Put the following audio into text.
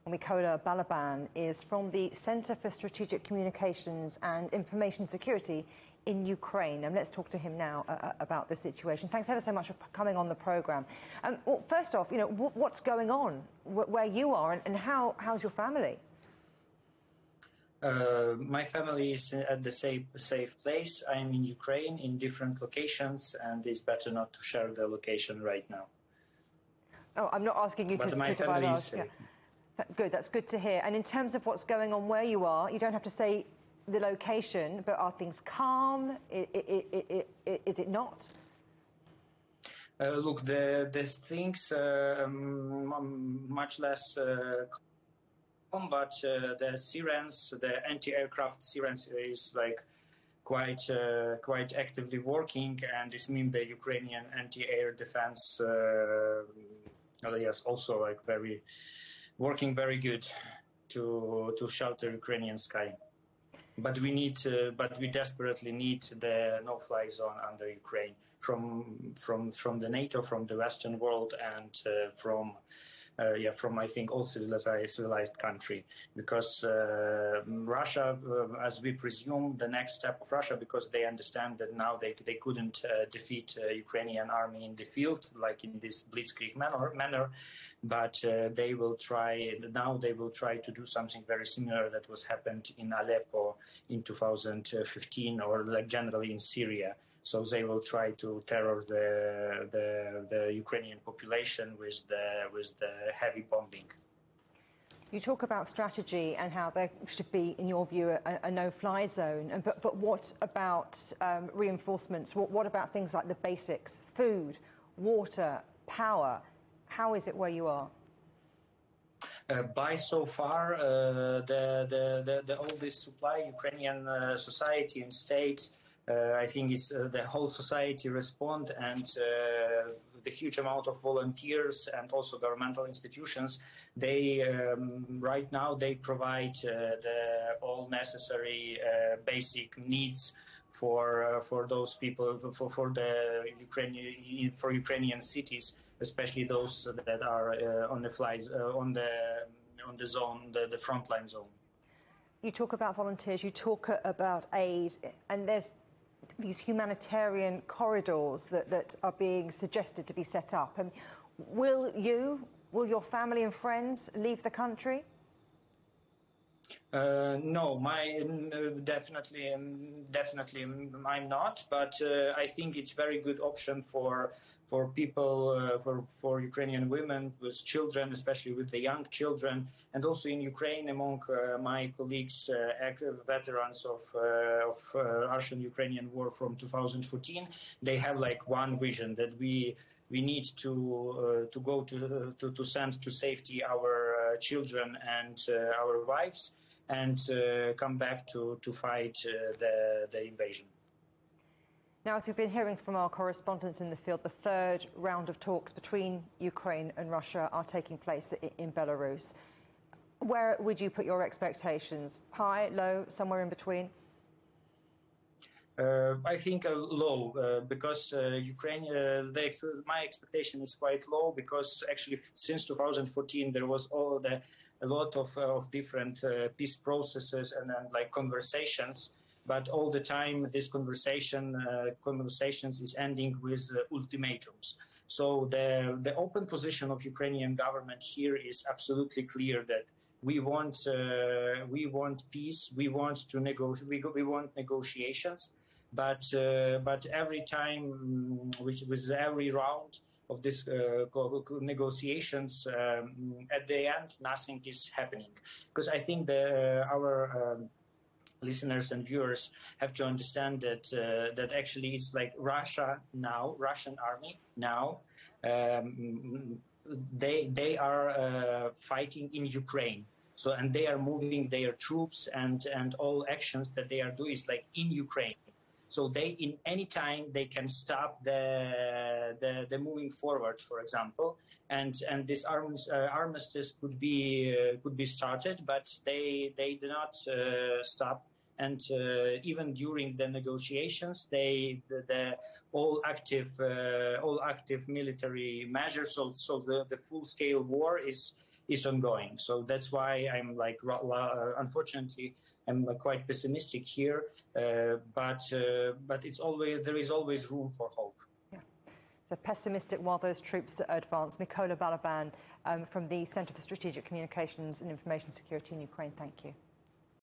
Mykola Balaban is from the Centre for Strategic Communications and Information Security in Ukraine. And let's talk to him now about the situation. Thanks ever so much for coming on the programme. Well, first off, what's going on where you are, and how's your family? My family is at the safe place. I'm in Ukraine in different locations, and it's better not to share the location right now. Oh, I'm not asking you to my family is safe. Yeah. Good, that's good to hear. And in terms of what's going on where you are, you don't have to say the location, but are things calm? Is it not? Look, there's things much less calm, but the sirens, the anti-aircraft sirens is like quite actively working, and this means the Ukrainian anti-air defense yes, also like working very good to shelter Ukrainian sky. But we desperately need the no-fly zone under Ukraine from the NATO, from the Western world, and from I think all civilized country, because Russia, as we presume, the next step of Russia, because they understand that now they couldn't defeat Ukrainian army in the field like in this blitzkrieg manner, but they will try to do something very similar that was happened in Aleppo in 2015, or like generally in Syria. So they will try to terror the Ukrainian population with the heavy bombing. You talk about strategy and how there should be, in your view, a no-fly zone. But what about reinforcements? What about things like the basics: food, water, power? How is it where you are? By so far, all this supply, Ukrainian society and state. I think it's the whole society respond, and the huge amount of volunteers and also governmental institutions. They right now they provide all necessary basic needs for those people, for Ukrainian cities, especially those that are on the zone, the frontline zone. You talk about volunteers, you talk about aid, and there's these humanitarian corridors that are being suggested to be set up. And will your family and friends leave the country? No, definitely I'm not. But I think it's very good option for people, for Ukrainian women with children, especially with the young children, and also in Ukraine among my colleagues, active veterans of Russian-Ukrainian war from 2014. They have like one vision, that we need to go to send to safety our children and our wives, and come back to fight the invasion. Now, as we've been hearing from our correspondents in the field, the third round of talks between Ukraine and Russia are taking place in Belarus. Where would you put your expectations? High, low, somewhere in between? I think low, because Ukraine. My expectation is quite low, because actually since 2014 there was a lot of different peace processes and then like conversations, but all the time this conversations is ending with ultimatums. So the open position of Ukrainian government here is absolutely clear, that we want peace, we want to we want negotiations. But every time, with every round of this negotiations, at the end, nothing is happening. Because I think our listeners and viewers have to understand that actually it's like Russian army now, they are fighting in Ukraine. So, and they are moving their troops, and all actions that they are doing is like in Ukraine. So in any time they can stop the moving forward, for example, and this armistice could be started, but they do not stop. And even during the negotiations, all active military measures. So the full scale war is is ongoing. So that's why I'm like, unfortunately, I'm quite pessimistic here. But there is always room for hope. Yeah. So pessimistic while those troops advance. Mykola Balaban from the Centre for Strategic Communications and Information Security in Ukraine. Thank you.